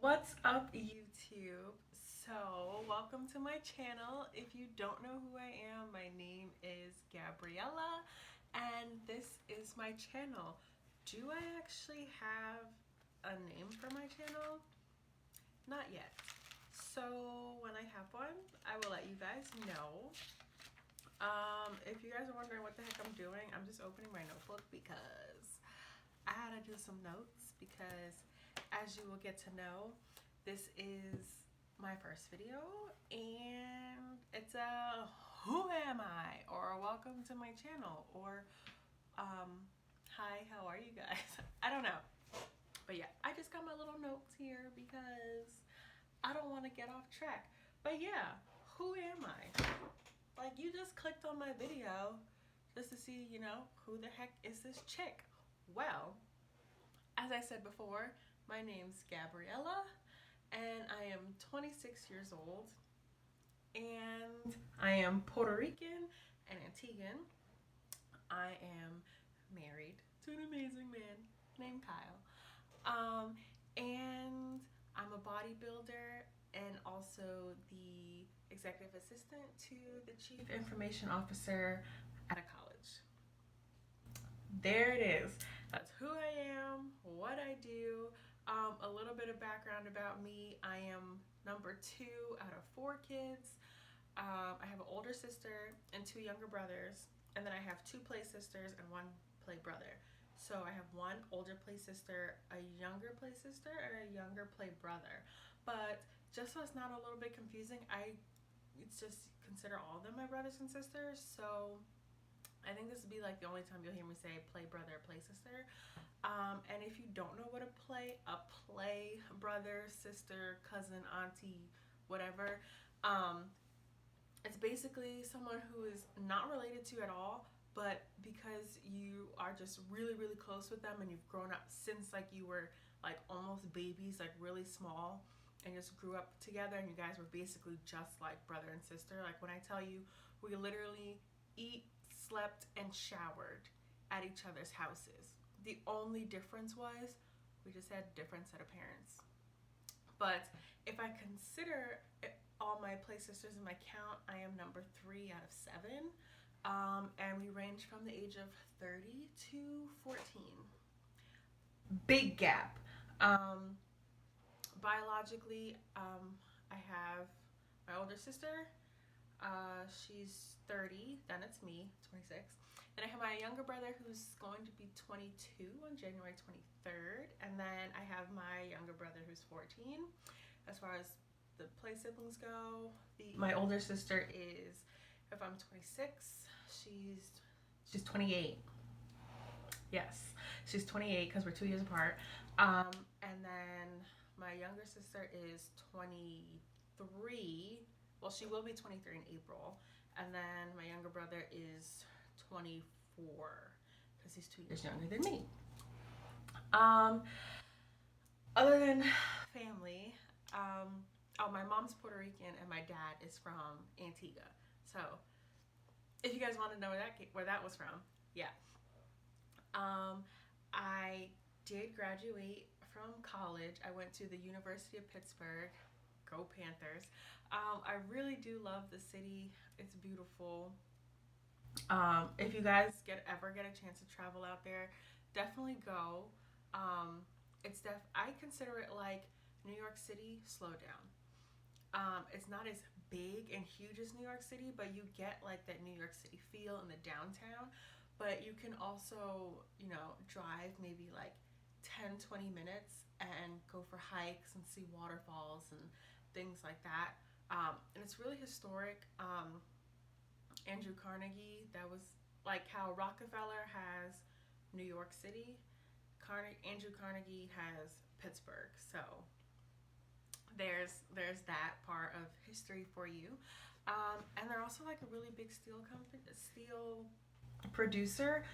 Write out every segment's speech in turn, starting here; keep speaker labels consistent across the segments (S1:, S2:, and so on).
S1: What's up, YouTube? So, welcome to my channel. If you don't know who I am, my name is Gabriella, and this is my channel. Do I actually have a name for my channel? Not yet. So, when I have one, I will let you guys know. If you guys are wondering what the heck I'm doing, I'm just opening my notebook because I had to do some notes because, as you will get to know, this is my first video and it's a who am I, or welcome to my channel, or hi, how are you guys? I don't know. But yeah, I just got my little notes here because I don't want to get off track. But yeah, who am I? Like, you just clicked on my video just to see, who the heck is this chick? Well, as I said before, my name's Gabriella and I am 26 years old and I am Puerto Rican and Antiguan. I am married to an amazing man named Kyle. And I'm a bodybuilder and also the executive assistant to the chief information officer at a college. There it is. That's who I am, what I do. A little bit of background about me. I am number two out of four kids. I have an older sister and two younger brothers, and then I have two play sisters and one play brother. So I have one older play sister, a younger play sister, and a younger play brother. But just so it's not a little bit confusing, it's just consider all of them my brothers and sisters. So I think this would be like the only time you'll hear me say play brother, play sister. And if you don't know what a play brother, sister, cousin, auntie, whatever, it's basically someone who is not related to you at all, but because you are just really, really close with them and you've grown up since like you were like almost babies, like really small, and just grew up together and you guys were basically just like brother and sister. Like when I tell you, we literally eat, slept, and showered at each other's houses. The only difference was we just had different set of parents. But if I consider all my play sisters in my count, I am number three out of seven. And we range from the age of 30 to 14. Big gap. Um, Biologically, I have my older sister. She's 30, then it's me, 26. Then I have my younger brother who's going to be 22 on January 23rd. And then I have my younger brother who's 14. As far as the play siblings go, my older sister is, if I'm 26, she's 28. Yes, she's 28 because we're 2 years apart. And then my younger sister is 23. Well, she will be 23 in April. And then my younger brother is 24 because he's 2 years younger than me. Other than family, my mom's Puerto Rican and my dad is from Antigua. So if you guys want to know where that was from, yeah. I did graduate from college. I went to the University of Pittsburgh. Go Panthers. I really do love the city. It's beautiful. If you guys ever get a chance to travel out there, definitely go. I consider it like New York City slow down. It's not as big and huge as New York City, but you get like that New York City feel in the downtown. But you can also, drive maybe like 10, 20 minutes and go for hikes and see waterfalls and things like that. And it's really historic. Andrew Carnegie, that was like how Rockefeller has New York City. Andrew Carnegie has Pittsburgh. So there's that part of history for you. And they're also like a really big steel producer.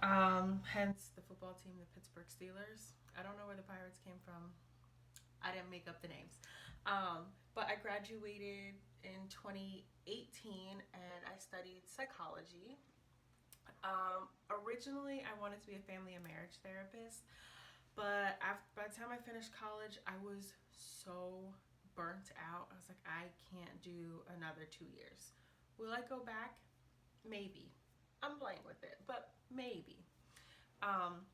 S1: Hence the football team, the Pittsburgh Steelers. I don't know where the Pirates came from. I didn't make up the names. But I graduated in 2018 and I studied psychology. Originally, I wanted to be a family and marriage therapist, But by the time I finished college, I was so burnt out. I was like, I can't do another 2 years. Will I go back? Maybe. I'm playing with it, but maybe. Um,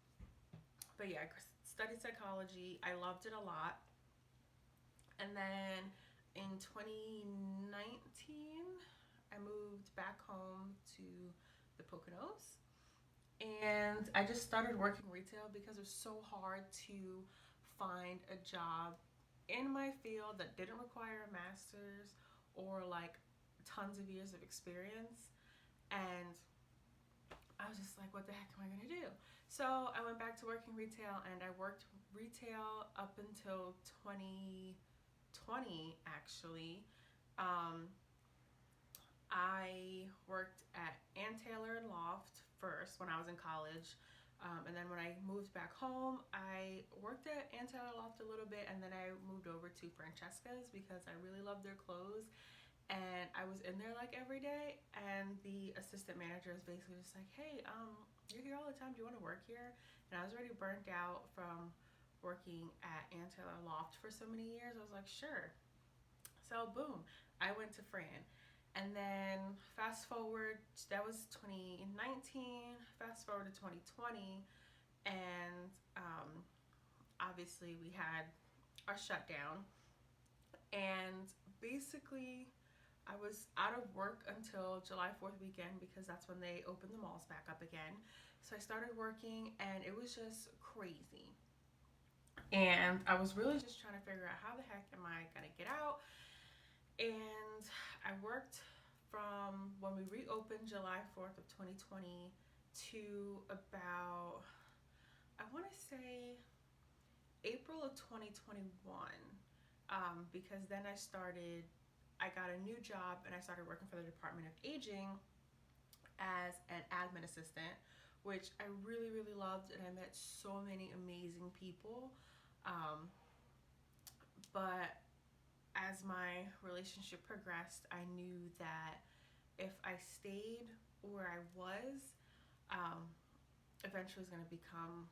S1: but yeah, I studied psychology. I loved it a lot. And then in 2019, I moved back home to the Poconos. And I just started working retail because it was so hard to find a job in my field that didn't require a master's or like tons of years of experience. And I was just like, what the heck am I gonna do? So I went back to working retail, and I worked retail up until 2020 actually. Um, I worked at Ann Taylor and Loft first when I was in college. And then when I moved back home, I worked at Ann Taylor Loft a little bit, and then I moved over to Francesca's because I really loved their clothes. And I was in there like every day, and the assistant manager is basically just like, hey, you're here all the time. Do you want to work here? And I was already burnt out from working at Ann Taylor Loft for so many years. I was like, sure. So boom, I went to Fran. And then fast forward, that was 2019. Fast forward to 2020, and obviously we had our shutdown. And basically, I was out of work until July 4th weekend because that's when they opened the malls back up again. So I started working, and it was just crazy. And I was really just trying to figure out how the heck am I gonna get out. And I worked from when we reopened July 4th of 2020 to about, I want to say, April of 2021. Because then I got a new job, and I started working for the Department of Aging as an admin assistant, which I really, really loved, and I met so many amazing people. Um, but as my relationship progressed, I knew that if I stayed where I was, um, eventually it was going to become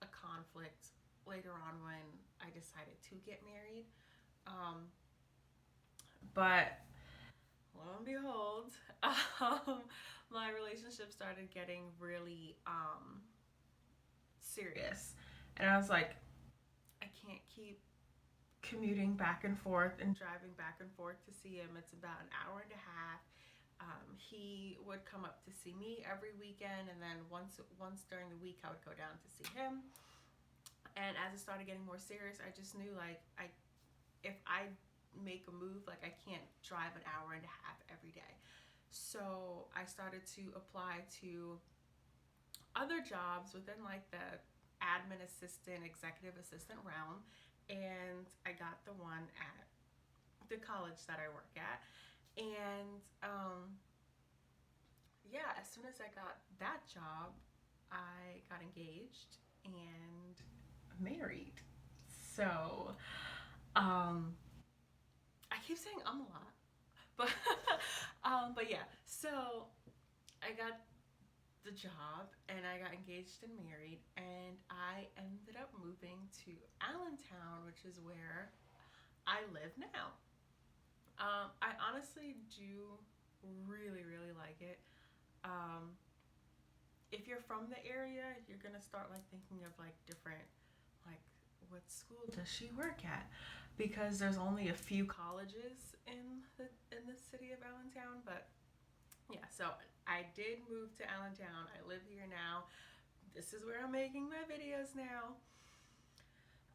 S1: a conflict later on when I decided to get married. Um, but lo and behold, my relationship started getting really serious. And I was like, I can't keep commuting back and forth and driving back and forth to see him. It's about an hour and a half. He would come up to see me every weekend, and then once during the week I would go down to see him. And as it started getting more serious, I just knew like if I make a move, like I can't drive an hour and a half every day. So I started to apply to other jobs within like the admin assistant, executive assistant realm, and I got the one at the college that I work at. And yeah, as soon as I got that job, I got engaged and married. So, I keep saying a lot, but but yeah. So I got the job, and I got engaged and married, and I ended up moving to Allentown, which is where I live now. I honestly do really, really like it. Um, if you're from the area, you're gonna start like thinking of like different, like, what school does she work at? Because there's only a few colleges in the city of Allentown. But yeah, so I did move to Allentown. I live here now. This is where I'm making my videos now.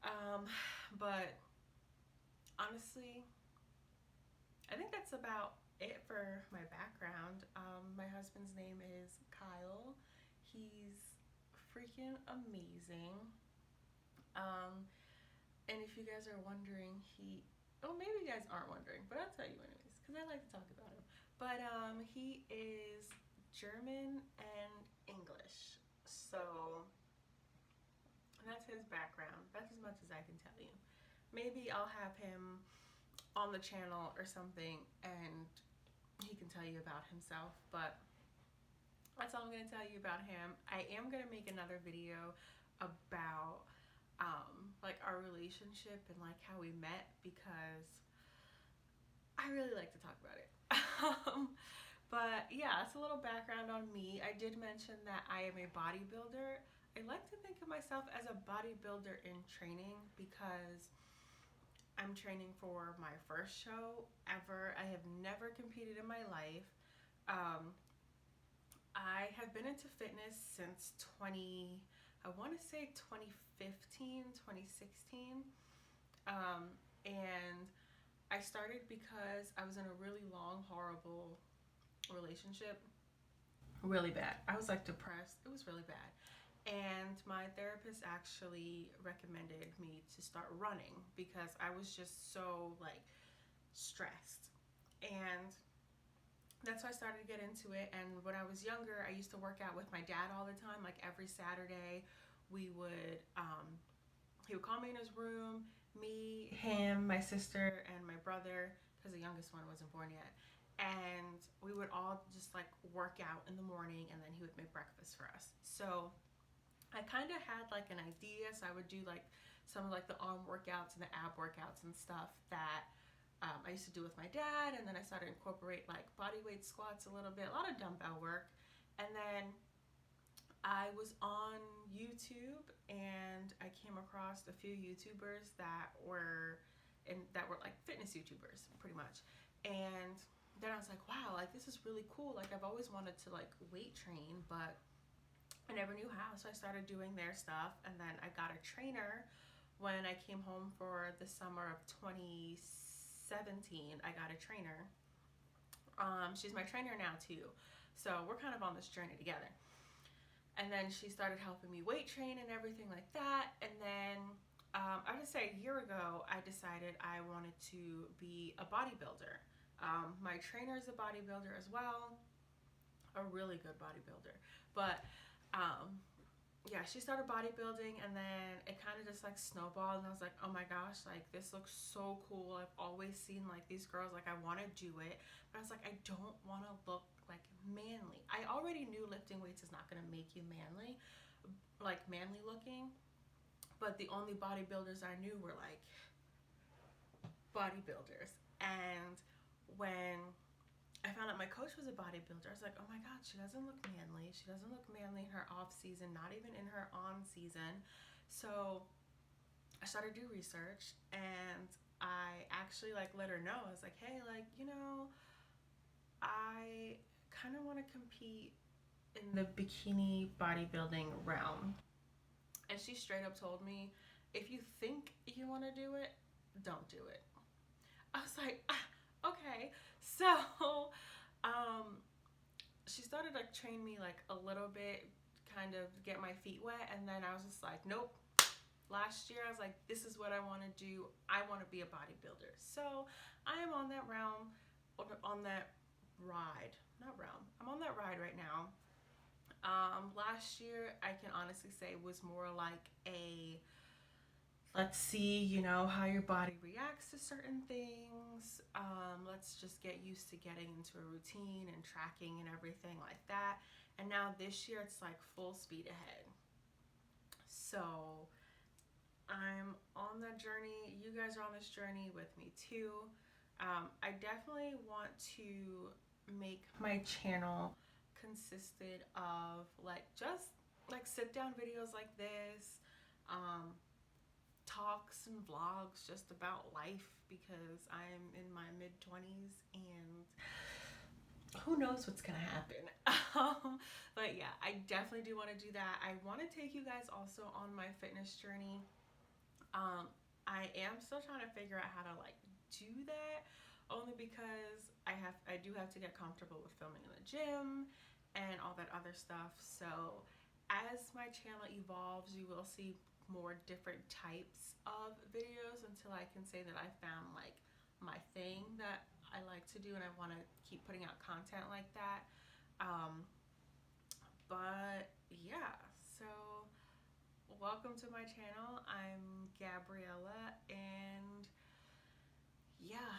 S1: Um, but honestly, I think that's about it for my background. My husband's name is Kyle. He's freaking amazing. Um, and if you guys are wondering, oh, maybe you guys aren't wondering, but I'll tell you anyways, because I like to talk about him. But he is German and English. So that's his background. That's as much as I can tell you. Maybe I'll have him on the channel or something, and he can tell you about himself. But that's all I'm going to tell you about him. I am going to make another video about like our relationship and like how we met, because I really like to talk about it. But yeah, it's a little background on me. I did mention that I am a bodybuilder. I like to think of myself as a bodybuilder in training because I'm training for my first show ever. I have never competed in my life. Um, I have been into fitness since I want to say 2015, 2016. And I started because I was in a really long, horrible relationship. Really bad. I was like depressed. It was really bad. And my therapist actually recommended me to start running because I was just so like stressed. And that's why I started to get into it. And when I was younger, I used to work out with my dad all the time. Like every Saturday, we would he would call me in his room, me, him, my sister, and my brother, because the youngest one wasn't born yet. And we would all just like work out in the morning, and then he would make breakfast for us. So I kind of had like an idea. So I would do like some of like the arm workouts and the ab workouts and stuff that I used to do with my dad. And then I started to incorporate like body weight squats a little bit, a lot of dumbbell work. And then I was on YouTube and I came across a few YouTubers that were like fitness YouTubers pretty much. And then I was like, wow, like this is really cool. Like I've always wanted to like weight train, but I never knew how. So I started doing their stuff, and then I got a trainer when I came home for the summer of 2017. I got a trainer. She's my trainer now too. So we're kind of on this journey together. And then she started helping me weight train and everything like that. And then I would say a year ago, I decided I wanted to be a bodybuilder. My trainer is a bodybuilder as well, a really good bodybuilder. But yeah, she started bodybuilding, and then it kind of just like snowballed. And I was like, oh my gosh, like this looks so cool. I've always seen like these girls, like I want to do it. But I was like, I don't want to look like manly. I already knew lifting weights is not going to make you manly, like manly looking. But the only bodybuilders I knew were like bodybuilders. And when I found out my coach was a bodybuilder, I was like, oh my God, she doesn't look manly. She doesn't look manly in her off season, not even in her on season. So I started to do research, and I actually like let her know. I was like, hey, like, I kind of want to compete in the bikini bodybuilding realm. And she straight up told me, if you think you want to do it, don't do it. I was like, okay. So um, she started like train me like a little bit, kind of get my feet wet. And then I was just like, nope. Last year, I was like, this is what I want to do. I want to be a bodybuilder. So I am on that on that ride, not realm. I'm on that ride right now. Last year, I can honestly say was more like a let's see, how your body reacts to certain things. Let's just get used to getting into a routine and tracking and everything like that. And now this year, it's like full speed ahead. So I'm on that journey. You guys are on this journey with me too. I definitely want to make my channel consisted of like just like sit down videos like this, talks and vlogs just about life, because I'm in my mid 20s and who knows what's gonna happen. But yeah, I definitely do want to do that. I want to take you guys also on my fitness journey. I am still trying to figure out how to like do that, only because I do have to get comfortable with filming in the gym and all that other stuff. So as my channel evolves, you will see more different types of videos until I can say that I found like my thing that I like to do, and I want to keep putting out content like that. But yeah, so welcome to my channel. I'm Gabriella, and yeah,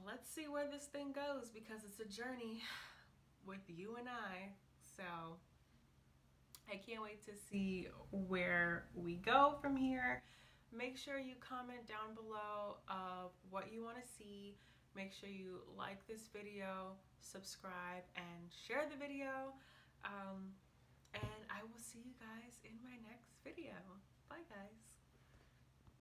S1: let's see where this thing goes, because it's a journey with you and I. So I can't wait to see where we go from here. Make sure you comment down below of what you want to see. Make sure you like this video, subscribe, and share the video. And I will see you guys in my next video.